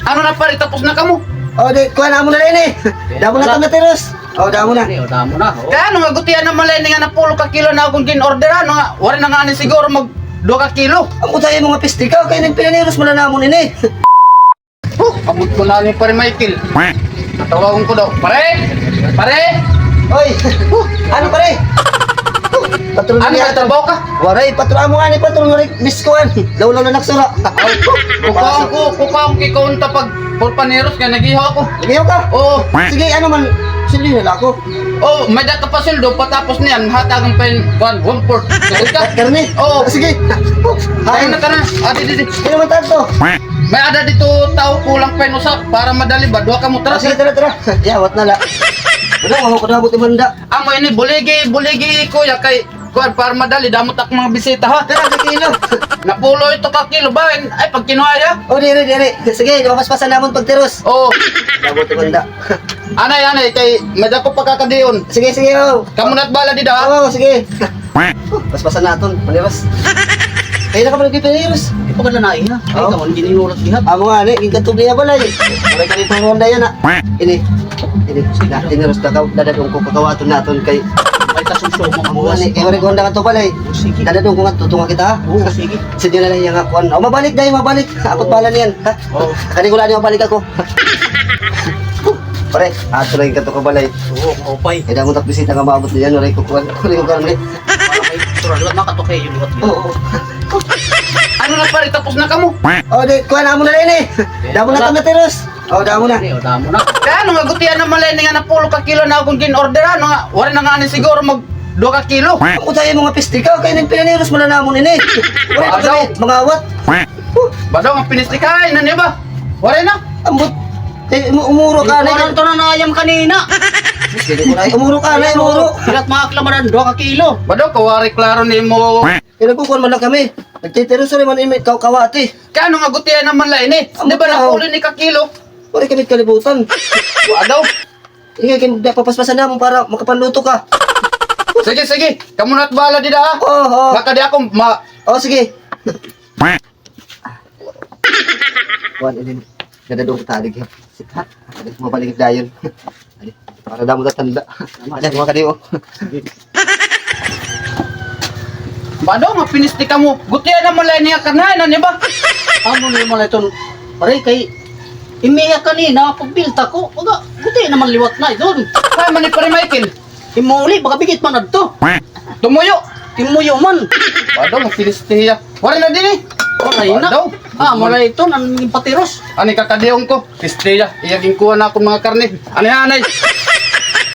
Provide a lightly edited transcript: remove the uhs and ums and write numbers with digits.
Ano na pare, tapos na kamo. O, di, kuha na mo na rin eh. Damo na itong natiros. O, damo na. Damo na. Kaya ano nga gutihan naman lang nga na 10 ka kilo na akong gin-order ano nga. Wala na nga ni siguro mag 2 ka kilo. Amo tayo mga pistika, kaya nang pinaniros mo na namon ini. Abot ko na ni pare Michael. Natawagan ko daw. Pare! Pare! Oy, ano pare? Patrol Ano niya ka trabaho ka? Waray, patrol mo nga ni patrol nga rin. Biskuan. Law-law na nagsura. Kukaon kikaunta pag purpaneros kaya nagiho ako. Ngayon ka? Oo. Sige, ano man. Sili na ako. Oh, may data pa sildo patapos niyan hatagang pa yung 1/4. Sagot ka? Karne? Oo. Sige. Kaya na ka na. Adi. Sino man tayo? May ada dito tao kulang pa yung usap para madali ba? Dua ka mo tara. Sige, tara. Yawat na la. Wala, ako na buti manda. Amo ini buligi kuya kay kuan para madali damot ak mga bisita ha. Tara, sa kilo. Napulo ito ka kilo ba? Ay pag kinuha ya. O, dire. Sige, mapaspasan namon pagtiros. Oh, Buti manda. anay kay madako pagkakadiyon. Sige, oh. Kamu na't bala di da. Oo, sige. Paspasan naton, maniros. Kaya na ka pala kipiniros. Ito ka na nain ha. Ay, Oo. kaman gininurot lihat. Amo nga, ni, gigantog niya balay. Maray ka nito ronda yan, ha. Ini, na, tiniros na ka, dadadong ko kakawaton naton kay, Ay, kasunso mo amo nga, kamuwas. ni, kay maray ronda ka to balay. Sige. Dadadong ko nga, tutunga kita, ha. Oo, sige. Sige na lang yung akuan. O, mabalik dahil, mabalik. Akot bala niyan, ha. Oo. Kani ko lang yung mabalik ako. Pare, ato lang ka to ka balay. Oo, opay. Kaya mo tak bisita nga maabot niyan, maray kukuan. Kunin ko karne. Para may turalat makatokay yung luwat lihat. Oo. Ano na pare tapos na kamo. O, di, kuha na mo na rin eh. Damo na itong natiros. O, damo na. Damo na. Kaya ano nga gutihan naman lang nga na 10 ka kilo na akong gin-order ano nga. Wala na nga ni siguro mag 2 ka kilo. Ako tayo mga pistika, kaya nang pinaniros mo na namon ini. Wala Ano? ka mga awat. Badaw ang pinistikay na niya ba? Wala na. Ambot. Umuro ka na. Parang ito na naayam kanina. Umuro ka na, umuro. Hilat mga klamaran, 2 ka kilo. Badaw kawari klaro ni mo. Pinagkukuhan man lang kami. Nagtitiros rin man imi kawati. Kaya ano nga gutihan naman lang ini. Di ba na ni ka kilo? Wala kami kalibutan. Badaw. Ingay kayo papaspasan namin para makapanluto ka. Sige. Kamu na't bala di da. Oo. Baka di ako Oh, sige. Kuhan, ini. Nadadong talig. Sikat. Mabalik dayon. Para damo na tanda. Ayan, mga kadiyo. Badaw nga pinistika mo. Gutihan naman lang niya karnahan na niya ba? Ano na yung mga ito? Pare, kay imiya kanina, pagbilta ko, baga, buti naman liwat na ito. Kaya man ni pare Michael. Imuli, baka bigit man na ito. Tumuyo. Timuyo man. Badaw nga pinistiya. Wala na din eh. Maray na. Badaw. Mara ito, nang patiros. Ani kakadiyong ko. Pistiya. Iyaging kuha na ako mga karne. Ani.